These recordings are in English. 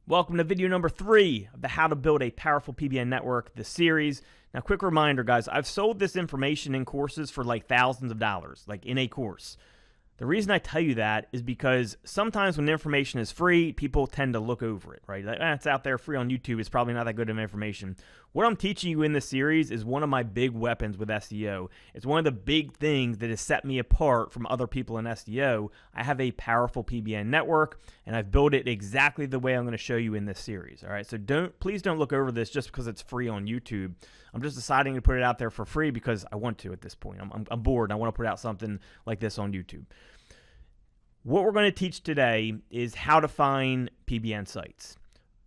Welcome to video number 3 of the How to Build a Powerful PBN Network, the series. Now, quick reminder, guys, I've sold this information in courses for like thousands of dollars, like in a course. The reason I tell you that is because sometimes when information is free, people tend to look over it, right? Like, it's out there free on YouTube. It's probably not that good of information. What I'm teaching you in this series is one of my big weapons with SEO. It's one of the big things that has set me apart from other people in SEO. I have a powerful PBN network, and I've built it exactly the way I'm going to show you in this series, all right? So please don't look over this just because it's free on YouTube. I'm just deciding to put it out there for free because I want to at this point. I'm bored, and I want to put out something like this on YouTube. What we're going to teach today is how to find PBN sites.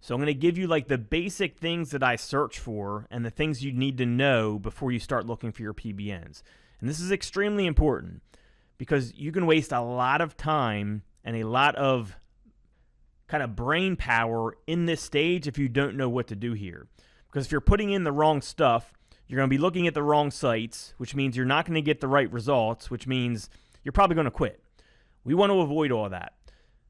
So I'm going to give you like the basic things that I search for and the things you need to know before you start looking for your PBNs. And this is extremely important because you can waste a lot of time and a lot of kind of brain power in this stage if you don't know what to do here. Because if you're putting in the wrong stuff, you're going to be looking at the wrong sites, which means you're not going to get the right results, which means you're probably going to quit. We want to avoid all that.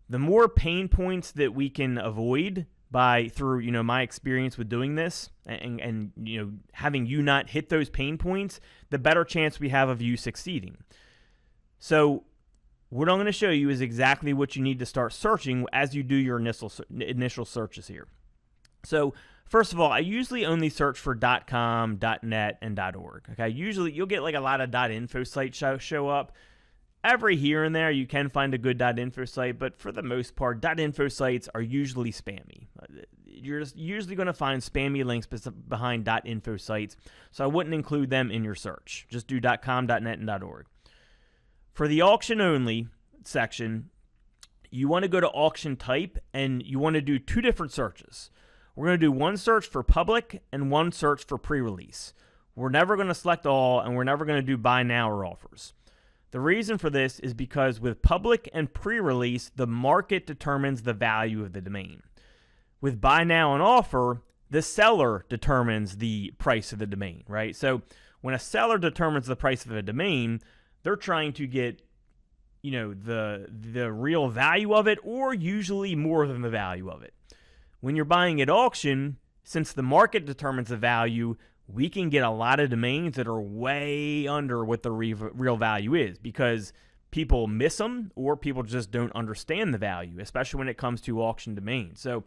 The more pain points that we can avoid through my experience with doing this and having you not hit those pain points, the better chance we have of you succeeding. So what I'm going to show you is exactly what you need to start searching as you do your initial searches here. So first of all, I usually only search for .com, .net, and .org. Okay, usually you'll get like a lot of .info sites show up. Every here and there, you can find a good .info site, but for the most part, .info sites are usually spammy. You're just usually going to find spammy links behind .info sites, so I wouldn't include them in your search. Just do .com, .net, and .org. For the auction only section, you want to go to auction type, and you want to do two different searches. We're going to do one search for public and one search for pre-release. We're never going to select all, and we're never going to do buy now or offers. The reason for this is because with public and pre-release, the market determines the value of the domain. With buy now and offer, the seller determines the price of the domain, right? So when a seller determines the price of a domain, they're trying to get, the real value of it, or usually more than the value of it. When you're buying at auction, since the market determines the value, we can get a lot of domains that are way under what the real value is because people miss them or people just don't understand the value, especially when it comes to auction domains. So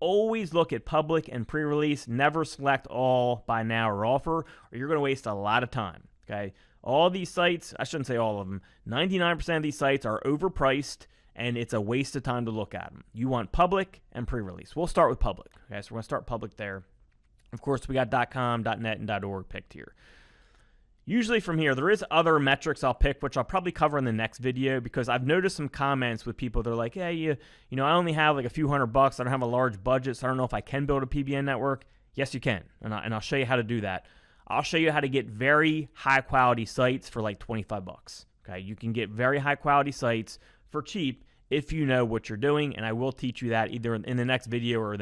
always look at public and pre-release. Never select all buy now or offer, or you're going to waste a lot of time. Okay, all these sites, I shouldn't say all of them, 99% of these sites are overpriced, and it's a waste of time to look at them. You want public and pre-release. We'll start with public. Okay, so we're going to start public there. Of course, we got .com, .net, and .org picked here. Usually from here, there is other metrics I'll pick, which I'll probably cover in the next video because I've noticed some comments with people. They're like, hey, I only have like a few $100. I don't have a large budget, so I don't know if I can build a PBN network. Yes, you can, and I'll show you how to do that. I'll show you how to get very high-quality sites for like 25 bucks. Okay, you can get very high-quality sites for cheap if you know what you're doing, and I will teach you that either in the next video or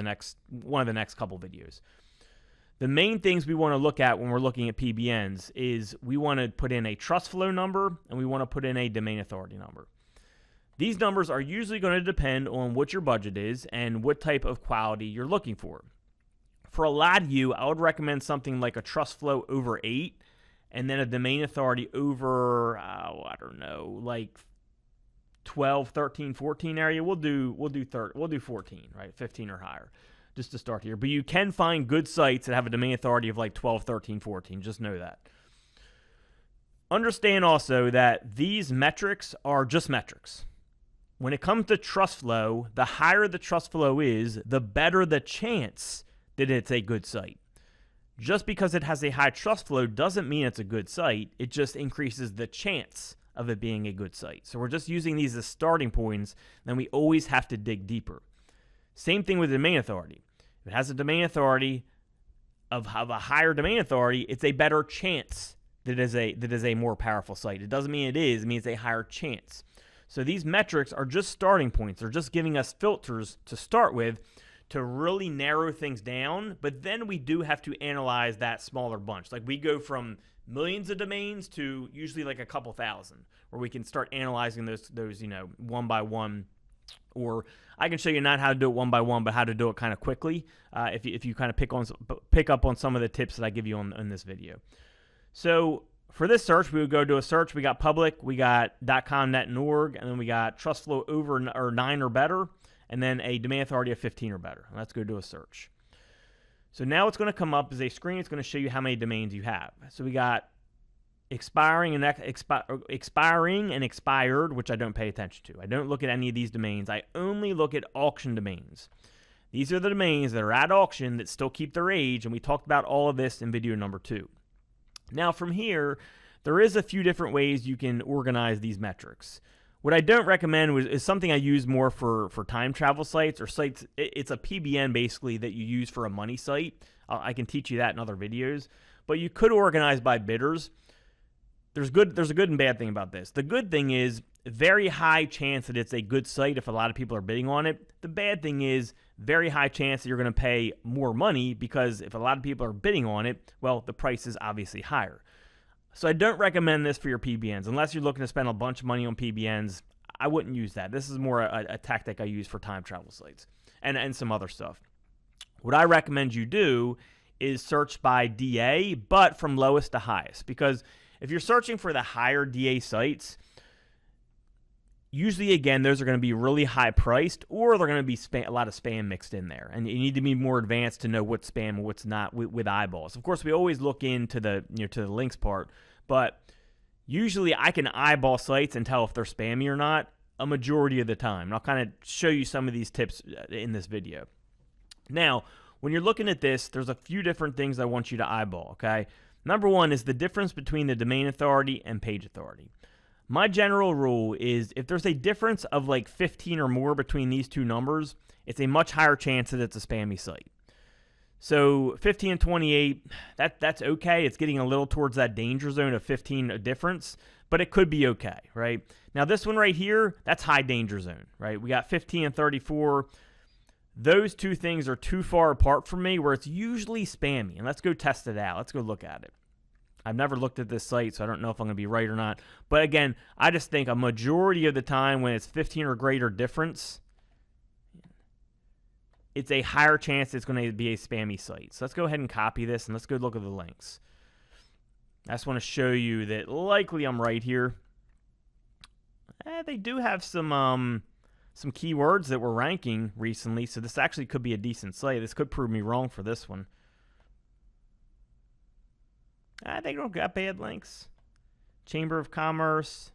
one of the next couple videos. The main things we want to look at when we're looking at PBNs is we want to put in a trust flow number and we want to put in a domain authority number. These numbers are usually going to depend on what your budget is and what type of quality you're looking for. For a lot of you, I would recommend something like a trust flow over 8 and then a domain authority over, like 12, 13, 14 area. We'll do 14, right? 15 or higher. Just to start here. But you can find good sites that have a domain authority of like 12, 13, 14. Just know that. Understand also that these metrics are just metrics. When it comes to trust flow, the higher the trust flow is, the better the chance that it's a good site. Just because it has a high trust flow doesn't mean it's a good site. It just increases the chance of it being a good site. So we're just using these as starting points, then we always have to dig deeper. Same thing with the domain authority. If it has a domain authority of a higher domain authority, it's a better chance that it is a more powerful site. It doesn't mean it is, it means a higher chance. So these metrics are just starting points. They're just giving us filters to start with to really narrow things down, but then we do have to analyze that smaller bunch. Like we go from millions of domains to usually like a couple thousand, where we can start analyzing those one by one Or I can show you not how to do it one by one, but how to do it kind of quickly if you kind of pick up on some of the tips that I give you in this video. So for this search, we would go to a search. We got public, we got .com, net, and org, and then we got trust flow over or 9 or better, and then a domain authority of 15 or better. Let's go do a search. So now what's going to come up is a screen. It's going to show you how many domains you have. So we got expiring and expired, which I don't pay attention to. I don't look at any of these domains. I only look at auction domains. These are the domains that are at auction that still keep their age, and we talked about all of this in video number 2. Now from here, there is a few different ways you can organize these metrics. What I don't recommend is something I use more for time travel sites or sites. It's a PBN basically that you use for a money site. I can teach you that in other videos. But you could organize by bidders. There's a good and bad thing about this. The good thing is very high chance that it's a good site if a lot of people are bidding on it. The bad thing is very high chance that you're going to pay more money because if a lot of people are bidding on it, well, the price is obviously higher. So I don't recommend this for your PBNs. Unless you're looking to spend a bunch of money on PBNs, I wouldn't use that. This is more a tactic I use for time travel sites and some other stuff. What I recommend you do is search by DA, but from lowest to highest. Because if you're searching for the higher DA sites, usually, again, those are going to be really high priced, or they're going to be a lot of spam mixed in there. And you need to be more advanced to know what's spam and what's not with eyeballs. Of course, we always look into the to the links part, but usually I can eyeball sites and tell if they're spammy or not a majority of the time. And I'll kind of show you some of these tips in this video. Now, when you're looking at this, there's a few different things I want you to eyeball, okay? Number one is the difference between the domain authority and page authority. My general rule is if there's a difference of like 15 or more between these two numbers, it's a much higher chance that it's a spammy site. So 15 and 28, that's okay. It's getting a little towards that danger zone of 15 difference, but it could be okay, right? Now this one right here, that's high danger zone, right? We got 15 and 34. Those two things are too far apart from me where it's usually spammy. And let's go test it out. Let's go look at it. I've never looked at this site, so I don't know if I'm going to be right or not. But again, I just think a majority of the time when it's 15 or greater difference, it's a higher chance it's going to be a spammy site. So let's go ahead and copy this, and let's go look at the links. I just want to show you that likely I'm right here. They do have some keywords that were ranking recently, so this actually could be a decent site. This could prove me wrong for this one. They don't got bad links. Chamber of Commerce.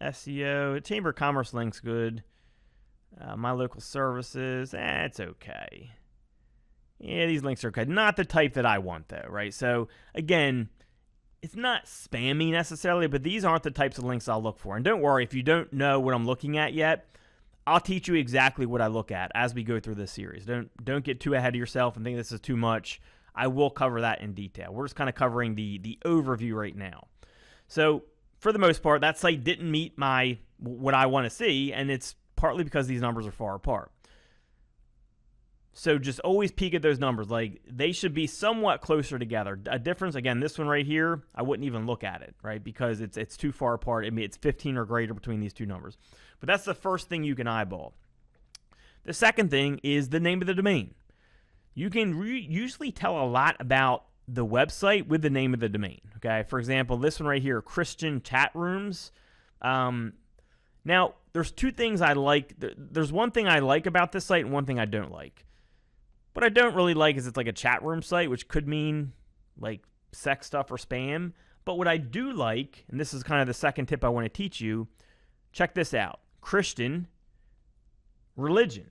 SEO. Chamber of Commerce link's good. My local services. It's okay. Yeah, these links are okay. Not the type that I want, though, right? So, again, it's not spammy necessarily, but these aren't the types of links I'll look for. And don't worry, if you don't know what I'm looking at yet, I'll teach you exactly what I look at as we go through this series. Don't get too ahead of yourself and think this is too much. I will cover that in detail. We're just kind of covering the overview right now. So, for the most part, that site didn't meet what I want to see, and it's partly because these numbers are far apart. So just always peek at those numbers. Like, they should be somewhat closer together. A difference, again, this one right here, I wouldn't even look at it, right? Because it's too far apart. I mean, it's 15 or greater between these two numbers. But that's the first thing you can eyeball. The second thing is the name of the domain. You can usually tell a lot about the website with the name of the domain, okay? For example, this one right here, Christian Chat Rooms. Now, there's two things I like. There's one thing I like about this site and one thing I don't like. What I don't really like is it's like a chat room site, which could mean like sex stuff or spam. But what I do like, and this is kind of the second tip I want to teach you, check this out. Christian religion,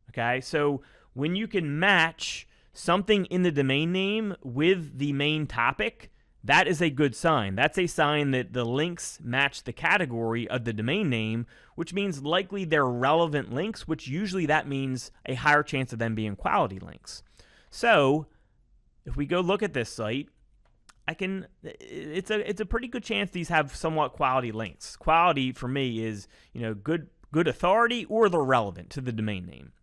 okay? So when you can match something in the domain name with the main topic, that is a good sign. That's a sign that the links match the category of the domain name, which means likely they're relevant links, which usually that means a higher chance of them being quality links. So if we go look at this site, it's a pretty good chance these have somewhat quality links. Quality for me is, good authority or they're relevant to the domain name.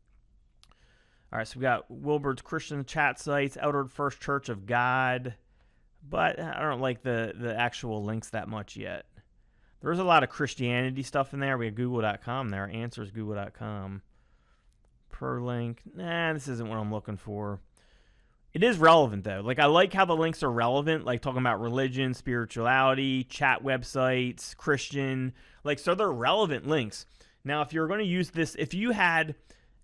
All right, so we got Wilburd's Christian Chat Sites, Elder First Church of God. But I don't like the actual links that much yet. There's a lot of Christianity stuff in there. We have google.com there. Answers google.com. Per link. Nah, this isn't what I'm looking for. It is relevant, though. Like, I like how the links are relevant, like talking about religion, spirituality, chat websites, Christian. Like, so they're relevant links. Now, if you're going to use this, if you had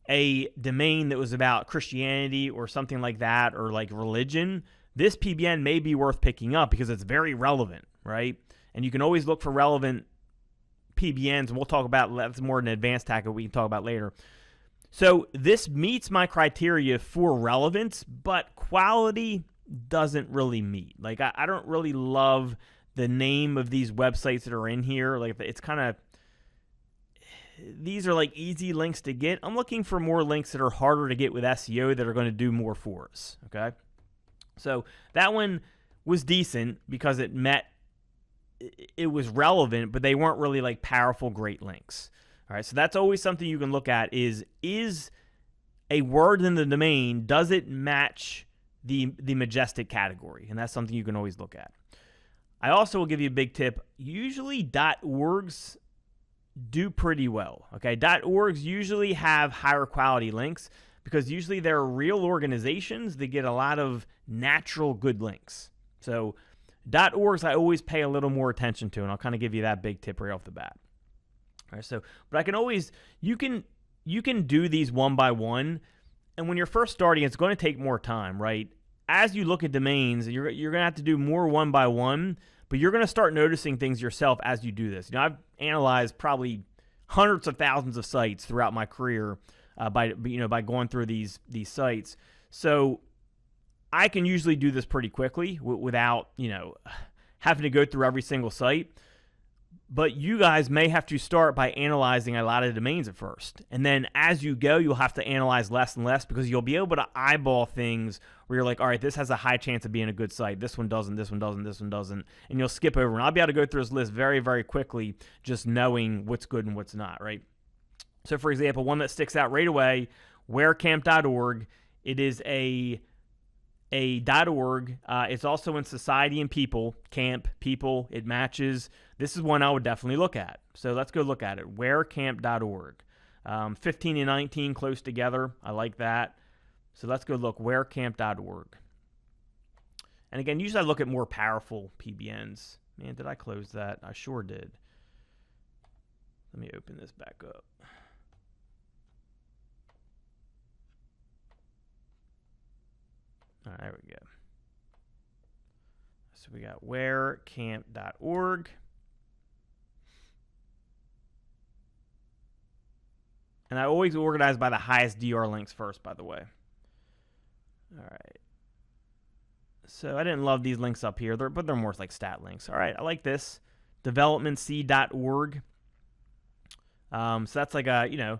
a domain that was about Christianity or something like that, or like religion, this PBN may be worth picking up because it's very relevant, right? And you can always look for relevant PBNs, and we'll talk about that's more an advanced tactic we can talk about later. So this meets my criteria for relevance, but quality doesn't really meet. Like, I don't really love the name of these websites that are in here. Like, it's kind of, these are like easy links to get. I'm looking for more links that are harder to get with SEO that are going to do more for us, okay? So that one was decent because it was relevant, but they weren't really like powerful, great links. All right, so that's always something you can look at is a word in the domain, does it match the majestic category? And that's something you can always look at. I also will give you a big tip. Usually .orgs do pretty well, okay? .orgs usually have higher quality links because usually they're real organizations that get a lot of natural good links. So .orgs I always pay a little more attention to, and I'll kind of give you that big tip right off the bat. All right, so, but I can always, you can do these one by one, and when you're first starting, it's going to take more time, right? As you look at domains, you're going to have to do more one by one, but you're going to start noticing things yourself as you do this. You know, I've analyzed probably hundreds of thousands of sites throughout my career by going through these sites. So I can usually do this pretty quickly without, having to go through every single site. But you guys may have to start by analyzing a lot of domains at first. And then as you go, you'll have to analyze less and less because you'll be able to eyeball things where you're like, all right, this has a high chance of being a good site. This one doesn't, this one doesn't, this one doesn't. And you'll skip over. And I'll be able to go through this list very, very quickly, just knowing what's good and what's not, right? So, for example, one that sticks out right away, wherecamp.org. It is a .org. It's also in Society and People, Camp, People. It matches. This is one I would definitely look at. So let's go look at it. Wherecamp.org. 15 and 19 close together. I like that. So let's go look. Wherecamp.org. And again, usually I look at more powerful PBNs. Man, did I close that? I sure did. Let me open this back up. All right, there we go. So we got wherecamp.org. And I always organize by the highest DR links first, by the way. All right. So I didn't love these links up here, but they're more like stat links. All right, I like this. developmentc.org. So that's like a,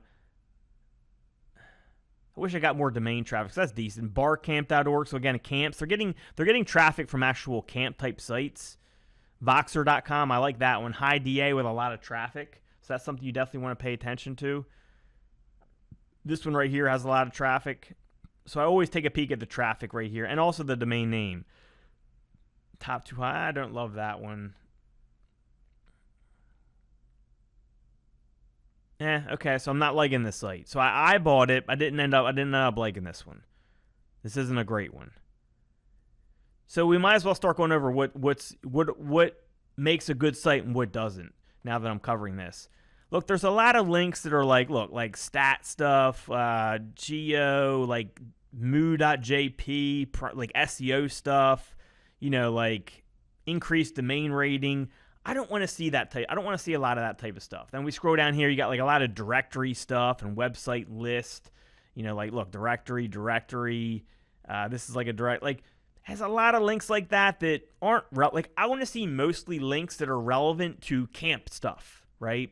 I wish I got more domain traffic. So that's decent. Barcamp.org. So again, camps. They're getting traffic from actual camp type sites. Voxer.com. I like that one. High DA with a lot of traffic. So that's something you definitely want to pay attention to. This one right here has a lot of traffic. So I always take a peek at the traffic right here and also the domain name. Top 2 high. I don't love that one. Okay, so I'm not liking this site. So I bought it. I didn't end up liking this one. This isn't a great one. So we might as well start going over what makes a good site and what doesn't. Now that I'm covering this, look, there's a lot of links that are like stat stuff, geo, like moo.jp, like SEO stuff. Like increased domain rating. I don't want to see that type. I don't want to see a lot of that type of stuff. Then we scroll down here. You got like a lot of directory stuff and website list. Like look, directory. This is like a direct, like has a lot of links like that aren't like. I want to see mostly links that are relevant to camp stuff, right?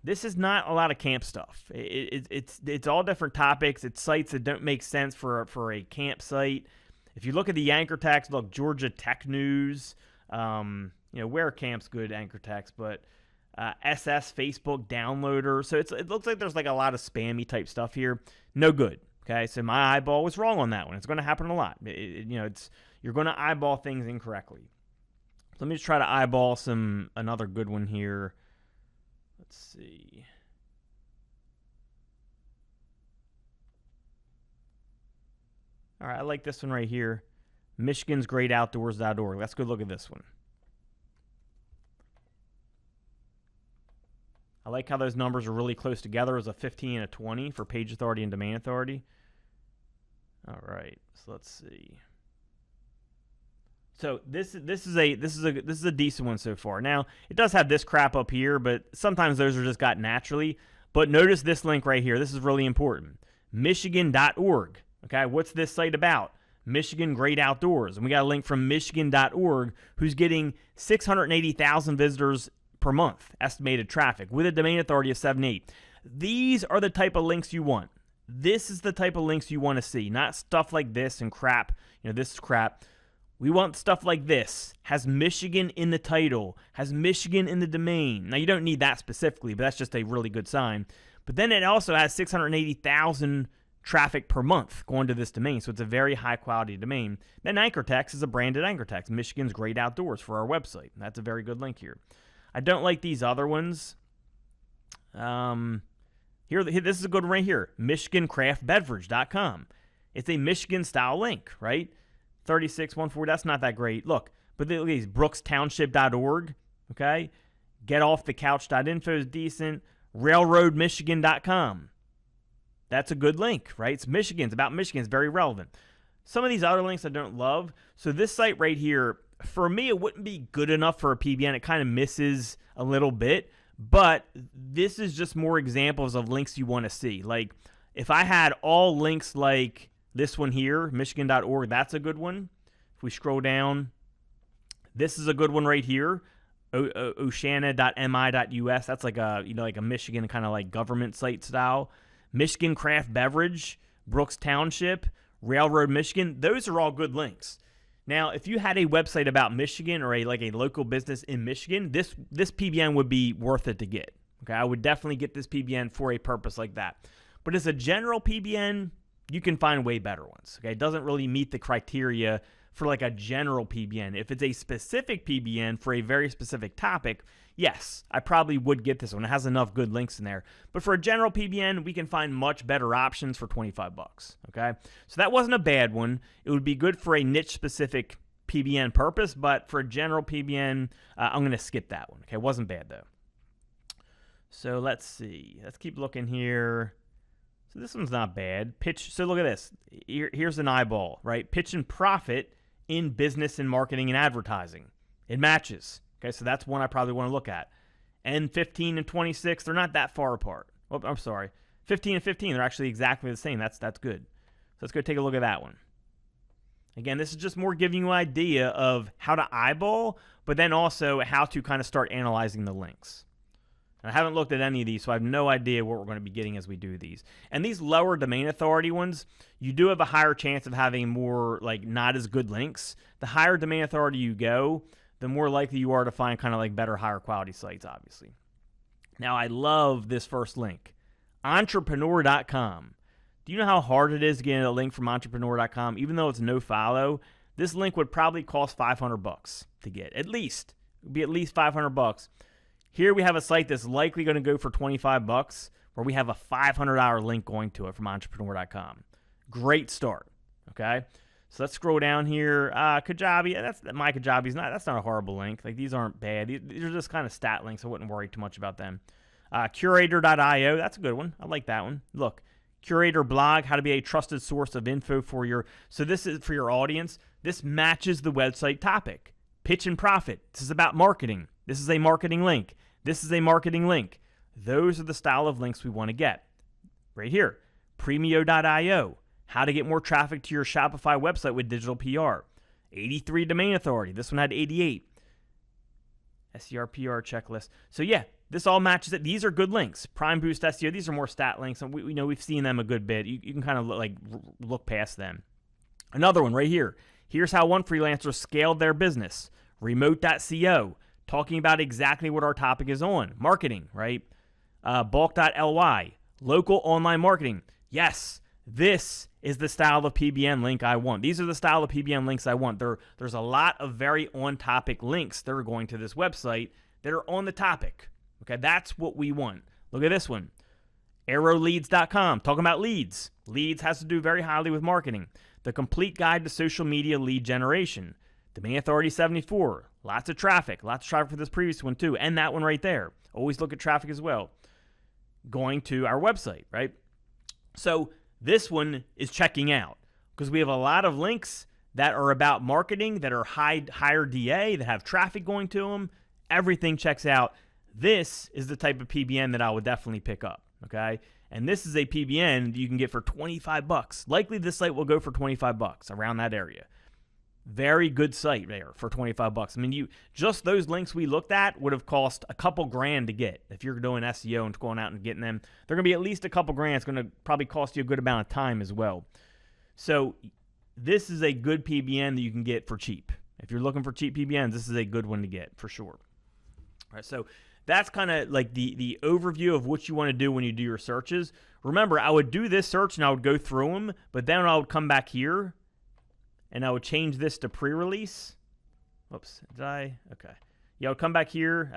This is not a lot of camp stuff. It's all different topics. It's sites that don't make sense for a campsite. If you look at the anchor text, look, Georgia Tech News. Where camp's good anchor text, but SS Facebook downloader. So it looks like there's like a lot of spammy type stuff here. No good. Okay, so my eyeball was wrong on that one. It's going to happen a lot. You're going to eyeball things incorrectly. Let me just try to eyeball another good one here. Let's see. All right, I like this one right here. MichigansGreatOutdoors.org. Let's go look at this one. I like how those numbers are really close together. It was a 15 and a 20 for page authority and domain authority. All right, so let's see. So this is a decent one so far. Now it does have this crap up here, but sometimes those are just got naturally. But notice this link right here. This is really important. Michigan.org. Okay, what's this site about? Michigan Great Outdoors, and we got a link from Michigan.org, who's getting 680,000 visitors per month, estimated traffic, with a domain authority of 7.8. These are the type of links you want. This is the type of links you want to see, not stuff like this and crap. This is crap. We want stuff like this. Has Michigan in the title, has Michigan in the domain. Now, you don't need that specifically, but that's just a really good sign. But then it also has 680,000 traffic per month going to this domain, so it's a very high-quality domain. Then anchor text is a branded anchor text, Michigan's Great Outdoors, for our website. That's a very good link here. I don't like these other ones. Here, this is a good one right here, MichiganCraftBeverage.com. It's a Michigan-style link, right? 3614, that's not that great. Look, but look at these, BrooksTownship.org, okay? GetOffTheCouch.info is decent. RailroadMichigan.com. That's a good link, right? It's Michigan. It's about Michigan. It's very relevant. Some of these other links I don't love. So this site right here, for me, it wouldn't be good enough for a PBN. It kind of misses a little bit. But this is just more examples of links you want to see. Like, if I had all links like this one here, Michigan.org, that's a good one. If we scroll down, this is a good one right here. Oceana.mi.us. That's like a, like a Michigan kind of like government site style. Michigan Craft Beverage, Brooks Township, Railroad Michigan. Those are all good links. Now, if you had a website about Michigan or a local business in Michigan, this PBN would be worth it to get. Okay, I would definitely get this PBN for a purpose like that. But as a general PBN, you can find way better ones. Okay, it doesn't really meet the criteria for like a general PBN. If it's a specific PBN for a very specific topic, yes, I probably would get this one. It has enough good links in there. But for a general PBN, we can find much better options for $25, okay? So that wasn't a bad one. It would be good for a niche-specific PBN purpose, but for a general PBN, I'm going to skip that one, okay? It wasn't bad, though. So let's see. Let's keep looking here. So this one's not bad. Pitch. So look at this. Here's an eyeball, right? Pitch and profit in business and marketing and advertising. It matches. Okay, so that's one I probably want to look at. And 15 and 26, they're not that far apart. Oh, I'm sorry. 15 and 15, they're actually exactly the same. That's good. So let's go take a look at that one. Again, this is just more giving you an idea of how to eyeball, but then also how to kind of start analyzing the links. And I haven't looked at any of these, so I have no idea what we're going to be getting as we do these. And these lower domain authority ones, you do have a higher chance of having more, like, not as good links. The higher domain authority you go, the more likely you are to find kind of like better, higher quality sites, obviously. Now, I love this first link, entrepreneur.com. Do you know how hard it is to get a link from entrepreneur.com? Even though it's no follow, this link would probably cost $500 to get. At least. It would be at least $500. Here we have a site that's likely going to go for $25, where we have a $500 link going to it from entrepreneur.com. Great start, okay? So let's scroll down here. Kajabi, my Kajabi's that's not a horrible link. Like, these aren't bad. These are just kind of stat links. I wouldn't worry too much about them. Curator.io, that's a good one. I like that one. Look, Curator blog, how to be a trusted source of info for your. So this is for your audience. This matches the website topic. Pitch and profit. This is about marketing. This is a marketing link. This is a marketing link. Those are the style of links we want to get. Right here, Premio.io. How to get more traffic to your Shopify website with digital PR. 83 domain authority. This one had 88. SER PR checklist. So yeah, this all matches it. These are good links. Prime Boost SEO. These are more stat links, and we know we've seen them a good bit. You can kind of look past them. Another one right here. Here's how one freelancer scaled their business. Remote.co. Talking about exactly what our topic is on. Marketing, right? Bulk.ly. Local online marketing. Yes. this is the style of PBN link I want. These are the style of PBN links I want. There's a lot of very on-topic links that are going to this website that are on the topic. Okay, that's what we want. Look at this one. arrowleads.com, talking about leads. Leads has to do very highly with marketing. The complete guide to social media lead generation. Domain authority 74. Lots of traffic for this previous one too, and that one right there. Always look at traffic as well. Going to our website, right? So this one is checking out because we have a lot of links that are about marketing, that are higher DA, that have traffic going to them. Everything checks out. This is the type of PBN that I would definitely pick up, okay? And this is a PBN that you can get for 25 bucks. Likely this site will go for 25 bucks, around that area. Very good site there for 25 bucks. I mean, just those links we looked at would have cost a couple grand to get. If you're doing SEO and going out and getting them, they're going to be at least a couple grand. It's going to probably cost you a good amount of time as well. So this is a good PBN that you can get for cheap. If you're looking for cheap PBNs, this is a good one to get for sure. All right, so that's kind of like the overview of what you want to do when you do your searches. Remember, I would do this search and I would go through them, but then I would come back here and I would change this to pre-release. Whoops, did I? Okay. Yeah, I would come back here.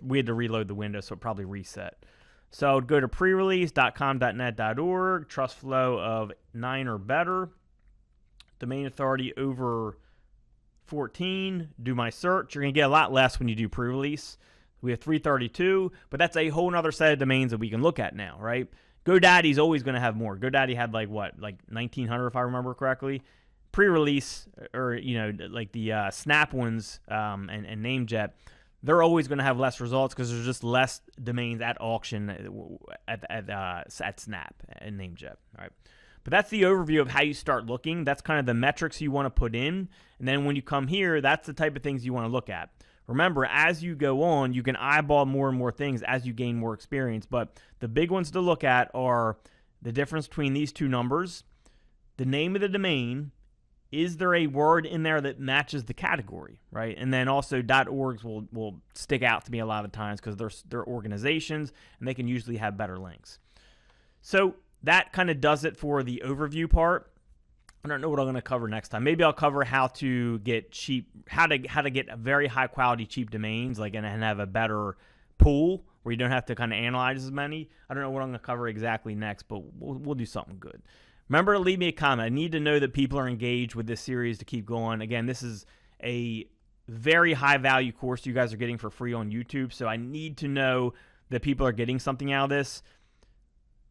We had to reload the window, so it probably reset. So I would go to prerelease.com.net.org, trust flow of 9 or better, domain authority over 14, do my search. You're going to get a lot less when you do pre-release. We have 332, but that's a whole other set of domains that we can look at now, right? GoDaddy's always going to have more. GoDaddy had like 1,900 if I remember correctly. Pre-release, or like the Snap ones and NameJet, they're always going to have less results because there's just less domains at auction at Snap and NameJet. All right, but that's the overview of how you start looking. That's kind of the metrics you want to put in, and then when you come here, that's the type of things you want to look at. Remember, as you go on, you can eyeball more and more things as you gain more experience, but the big ones to look at are the difference between these two numbers, the name of the domain. Is there a word in there that matches the category, right? And then also .orgs will stick out to me a lot of times because they're organizations and they can usually have better links. So that kind of does it for the overview part. I don't know what I'm going to cover next time. Maybe I'll cover how to get cheap, how to get very high quality cheap domains, like and have a better pool where you don't have to kind of analyze as many. I don't know what I'm going to cover exactly next, but we'll do something good. Remember to leave me a comment. I need to know that people are engaged with this series to keep going. Again, this is a very high value course you guys are getting for free on YouTube, so I need to know that people are getting something out of this.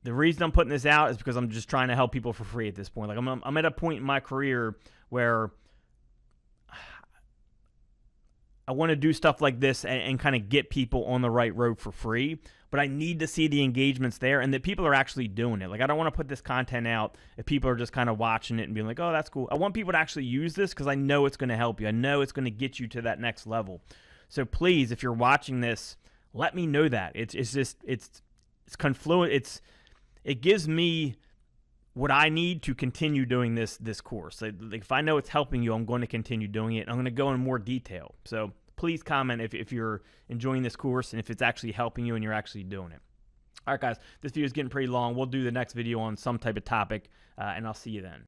The reason I'm putting this out is because I'm just trying to help people for free at this point. Like I'm at a point in my career where I want to do stuff like this and kind of get people on the right road for free, but I need to see the engagements there and that people are actually doing it. Like I don't want to put this content out if people are just kind of watching it and being like, oh, that's cool. I want people to actually use this because I know it's going to help you. I know it's going to get you to that next level. So please, if you're watching this, let me know that. It's confluent. It gives me what I need to continue doing this course. Like if I know it's helping you, I'm going to continue doing it. I'm going to go in more detail. So please comment if you're enjoying this course and if it's actually helping you and you're actually doing it. All right, guys, this video is getting pretty long. We'll do the next video on some type of topic, and I'll see you then.